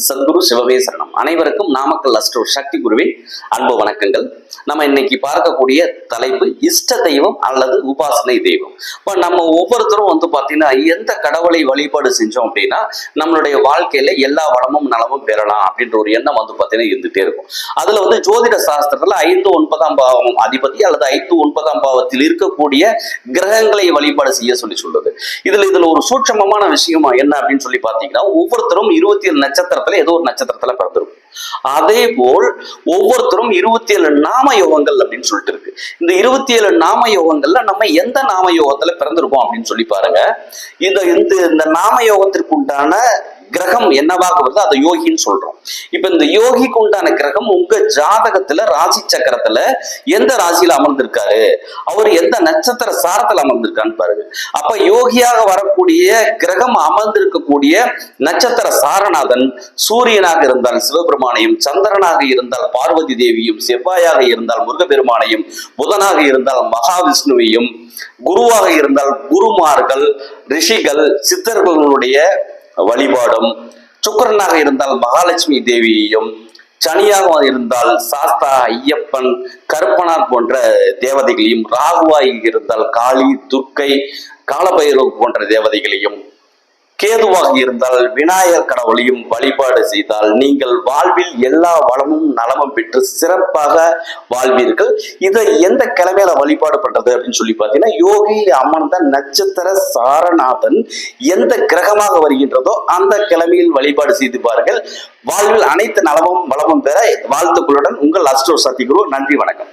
சத்குரு சிவமே சரணம். அனைவருக்கும் நாமக்கல் அஸ்ட்ரோ சக்தி குருவின் அன்பு வணக்கங்கள். நம்ம இன்னைக்கு பார்க்கக்கூடிய தலைப்பு இஷ்ட தெய்வம் அல்லது உபாசனை தெய்வம். இப்போ நம்ம ஒவ்வொருத்தரும் பார்த்தீங்கன்னா எந்த கடவுளை வழிபாடு செஞ்சோம் அப்படின்னா நம்மளுடைய வாழ்க்கையில எல்லா வளமும் நலமும் பெறலாம் அப்படின்ற ஒரு எண்ணம் பார்த்தீங்கன்னா இருந்துட்டே இருக்கும். அதுல ஜோதிட சாஸ்திரத்துல 5, 9ஆம் பாவம் அதிபதி அல்லது 5, 9ஆம் பாவத்தில் இருக்கக்கூடிய கிரகங்களை வழிபாடு செய்ய சொல்லுது. இதுல ஒரு சூட்சமமான விஷயமா என்ன அப்படின்னு சொல்லி பார்த்தீங்கன்னா, ஒவ்வொருத்தரும் 27 நட்சத்திரத்துல ஏதோ ஒரு நட்சத்திரத்துல பிறந்திருக்கும். அதே போல் ஒவ்வொருத்தரும் 27 நாம யோகங்கள் அப்படின்னு சொல்லிட்டு இருக்கு. இந்த 27 நாம யோகங்கள்ல நம்ம எந்த நாம யோகத்துல பிறந்திருக்கோம் அப்படின்னு சொல்லி பாருங்க. இந்த நாம யோகத்திற்கு உண்டான கிரகம் என்னவாக வருது அதை யோகின்னு சொல்றோம். இப்ப இந்த யோகிக்கு உண்டான கிரகம் உங்க ஜாதகத்துல ராசி சக்கரத்துல எந்த ராசியில அமர்ந்திருக்காரு, அவர் எந்த நட்சத்திர சாரத்துல அமர்ந்திருக்கான்னு பாருங்க. அப்ப யோகியாக வரக்கூடிய கிரகம் அமர்ந்திருக்கக்கூடிய நட்சத்திர சாரநாதன் சூரியனாக இருந்தால் சிவபெருமானையும், சந்திரனாக இருந்தால் பார்வதி தேவியும், செவ்வாயாக இருந்தால் முருகப்பெருமானையும், புதனாக இருந்தால் மகாவிஷ்ணுவையும், குருவாக இருந்தால் குருமார்கள், ரிஷிகள், சித்தர்களுடைய வழிபாடும், சுக்கிரனாக இருந்தால் மகாலட்சுமி தேவியையும், சனியாக இருந்தால் சாஸ்தா, ஐயப்பன், கருப்பனார் போன்ற தேவதைகளையும், ராகுவாய் இருந்தால் காளி, துர்க்கை, காலபைரவ் போன்ற தேவதைகளையும், கேதுவாக இருந்தால் விநாயகர் கடவுளையும் வழிபாடு செய்தால் நீங்கள் வாழ்வில் எல்லா வளமும் நலமும் பெற்று சிறப்பாக வாழ்வீர்கள். இதை எந்த கிழமையில வழிபாடு பண்றது அப்படின்னு சொல்லி பார்த்தீங்கன்னா, யோகி அமர்ந்த நட்சத்திர சாரநாதன் எந்த கிரகமாக வருகின்றதோ அந்த கிழமையில் வழிபாடு செய்து பாருங்கள். வாழ்வில் அனைத்து நலமும் வளமும் பெற வாழ்த்துக்களுடன் உங்கள் அஸ்ட்ரோ சத்குரு. நன்றி, வணக்கம்.